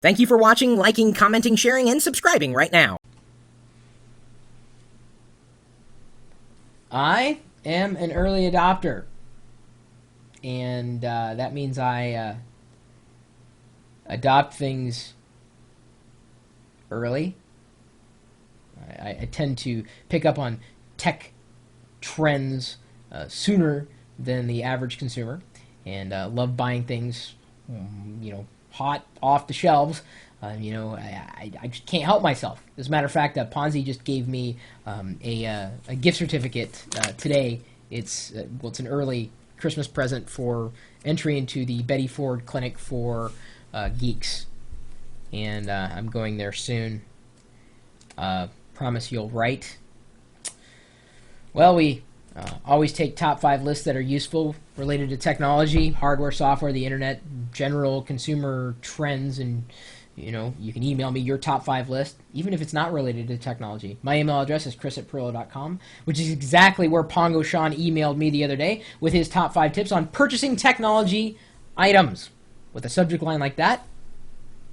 Thank you for watching, liking, commenting, sharing, and subscribing right now. I am an early adopter, and that means I adopt things early. I tend to pick up on tech trends sooner than the average consumer, and love buying things, hot off the shelves. I just can't help myself. As a matter of fact, Ponzi just gave me a gift certificate today. It's an early Christmas present for entry into the Betty Ford Clinic for Geeks, and I'm going there soon. Promise you'll write. Well, we always take top 5 lists that are useful related to technology, hardware, software, the internet, general consumer trends, and you can email me your top 5 list, even if it's not related to technology. My email address is chris@pirillo.com, which is exactly where Pongo Sean emailed me the other day with his top 5 tips on purchasing technology items. With a subject line like that,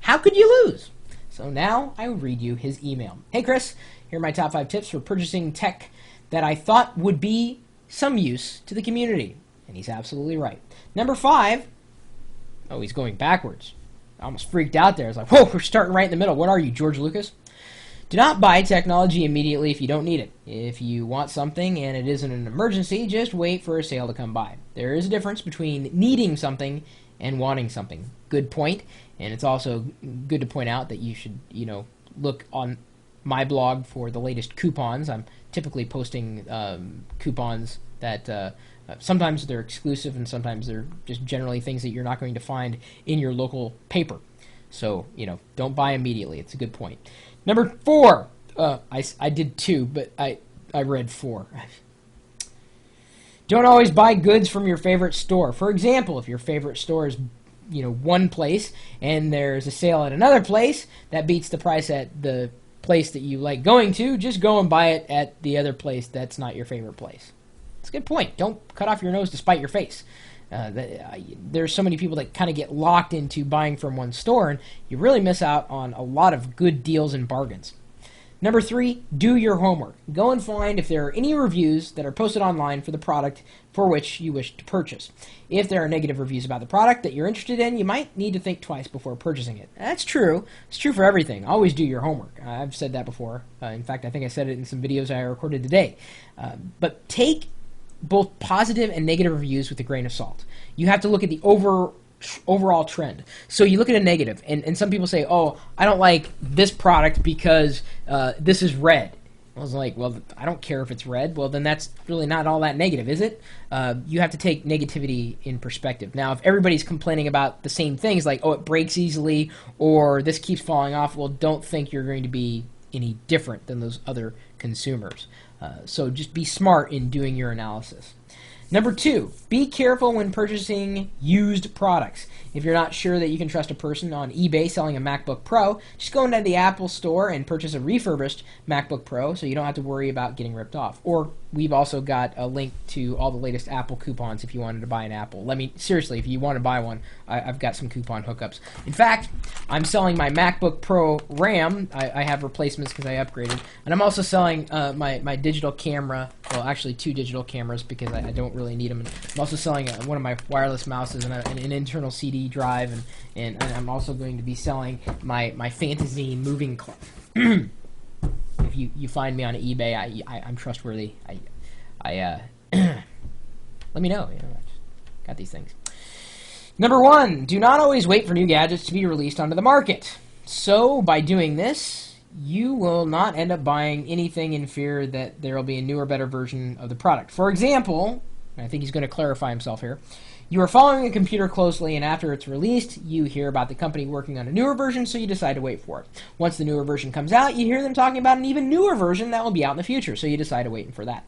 how could you lose? So now I will read you his email. Hey Chris, here are my top 5 tips for purchasing tech that I thought would be some use to the community. And he's absolutely right. Number 5, oh, he's going backwards. I almost freaked out there. I was like, whoa, we're starting right in the middle. What are you, George Lucas? Do not buy technology immediately if you don't need it. If you want something and it isn't an emergency, just wait for a sale to come by. There is a difference between needing something and wanting something. Good point. And it's also good to point out that you should, look on my blog for the latest coupons. I'm typically posting coupons that sometimes they're exclusive and sometimes they're just generally things that you're not going to find in your local paper. So, don't buy immediately. It's a good point. Number 4, I did 2, but I read 4. Don't always buy goods from your favorite store. For example, if your favorite store is one place and there's a sale at another place that beats the price at the place that you like going to, just go and buy it at the other place that's not your favorite place. It's a good point. Don't cut off your nose to spite your face. There's so many people that kind of get locked into buying from one store, and you really miss out on a lot of good deals and bargains. Number 3, do your homework. Go and find if there are any reviews that are posted online for the product for which you wish to purchase. If there are negative reviews about the product that you're interested in, you might need to think twice before purchasing it. That's true. It's true for everything. Always do your homework. I've said that before. In fact, I think I said it in some videos I recorded today. But take both positive and negative reviews with a grain of salt. You have to look at the overall trend. So you look at a negative, and some people say, oh, I don't like this product because this is red. I was like, well, I don't care if it's red. Well, then that's really not all that negative, is it? You have to take negativity in perspective. Now, if everybody's complaining about the same things, like, oh, it breaks easily, or this keeps falling off, well, don't think you're going to be any different than those other consumers. So just be smart in doing your analysis. Number 2, be careful when purchasing used products. If you're not sure that you can trust a person on eBay selling a MacBook Pro, just go into the Apple Store and purchase a refurbished MacBook Pro so you don't have to worry about getting ripped off. Or we've also got a link to all the latest Apple coupons if you wanted to buy an Apple. Seriously, if you want to buy one, I've got some coupon hookups. In fact, I'm selling my MacBook Pro RAM. I have replacements because I upgraded. And I'm also selling my digital camera. Well, actually 2 digital cameras because I don't really need them. And I'm also selling one of my wireless mouses and an internal CD drive, and I'm also going to be selling my Fantasy moving club. If you find me on eBay, I'm trustworthy. Let me know. I just got these things. Number 1, do not always wait for new gadgets to be released onto the market. So by doing this, you will not end up buying anything in fear that there will be a newer, better version of the product. For example, I think he's going to clarify himself here. You are following a computer closely, and after it's released, you hear about the company working on a newer version, so you decide to wait for it. Once the newer version comes out, you hear them talking about an even newer version that will be out in the future, so you decide to wait for that.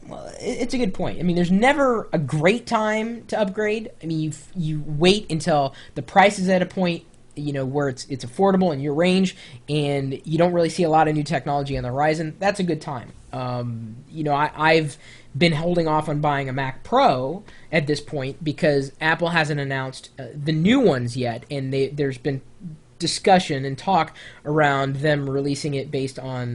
Well, it's a good point. I mean, there's never a great time to upgrade. I mean, you wait until the price is at a point where it's affordable in your range, and you don't really see a lot of new technology on the horizon. That's a good time. I've been holding off on buying a Mac Pro at this point because Apple hasn't announced the new ones yet, and there's been discussion and talk around them releasing it based on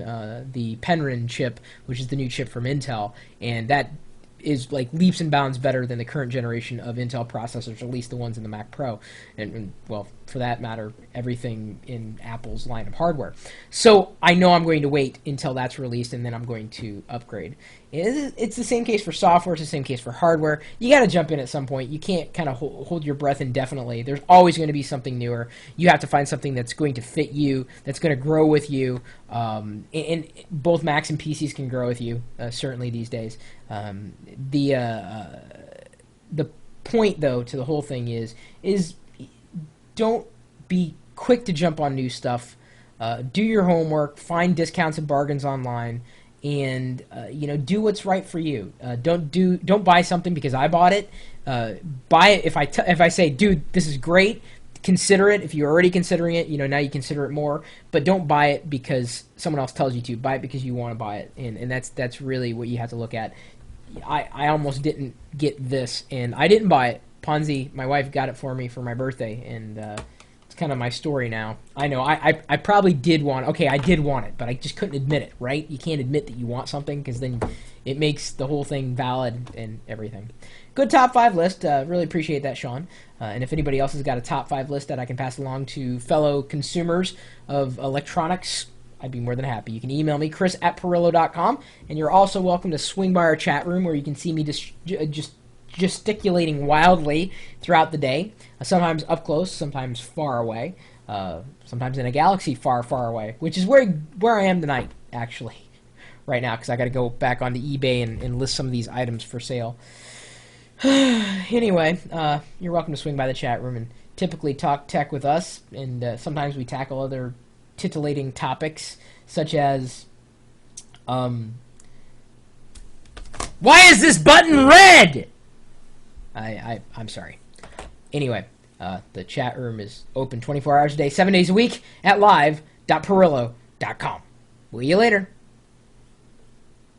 the Penryn chip, which is the new chip from Intel, and that is like leaps and bounds better than the current generation of Intel processors, or at least the ones in the Mac Pro, and well, for that matter, everything in Apple's line of hardware. So I know I'm going to wait until that's released, and then I'm going to upgrade. It's the same case for software. It's the same case for hardware. You got to jump in at some point. You can't kind of hold your breath indefinitely. There's always going to be something newer. You have to find something that's going to fit you, that's going to grow with you. And both Macs and PCs can grow with you, certainly these days. The point, though, to the whole thing is don't be quick to jump on new stuff. Do your homework. Find discounts and bargains online. And do what's right for you. Don't buy something because I bought it. Buy it if I say, dude, this is great. Consider it. If you're already considering it, now you consider it more. But don't buy it because someone else tells you to. Buy it because you want to buy it, and that's really what you have to look at. I almost didn't get this, and I didn't buy it. Ponzi, my wife, got it for me for my birthday, and it's kind of my story now. I know I probably did want. Okay, I did want it, but I just couldn't admit it. Right? You can't admit that you want something because then it makes the whole thing valid and everything. Good top 5 list. Really appreciate that, Sean. And if anybody else has got a top 5 list that I can pass along to fellow consumers of electronics, I'd be more than happy. You can email me, chris@pirillo.com, and you're also welcome to swing by our chat room where you can see me just gesticulating wildly throughout the day, sometimes up close, sometimes far away, sometimes in a galaxy far, far away, which is where I am tonight, actually, right now, because I got to go back onto eBay and list some of these items for sale. Anyway, you're welcome to swing by the chat room and typically talk tech with us, and sometimes we tackle other titillating topics, such as, why is this button red? I'm sorry. Anyway, the chat room is open 24 hours a day, 7 days a week at live.pirillo.com. See you later.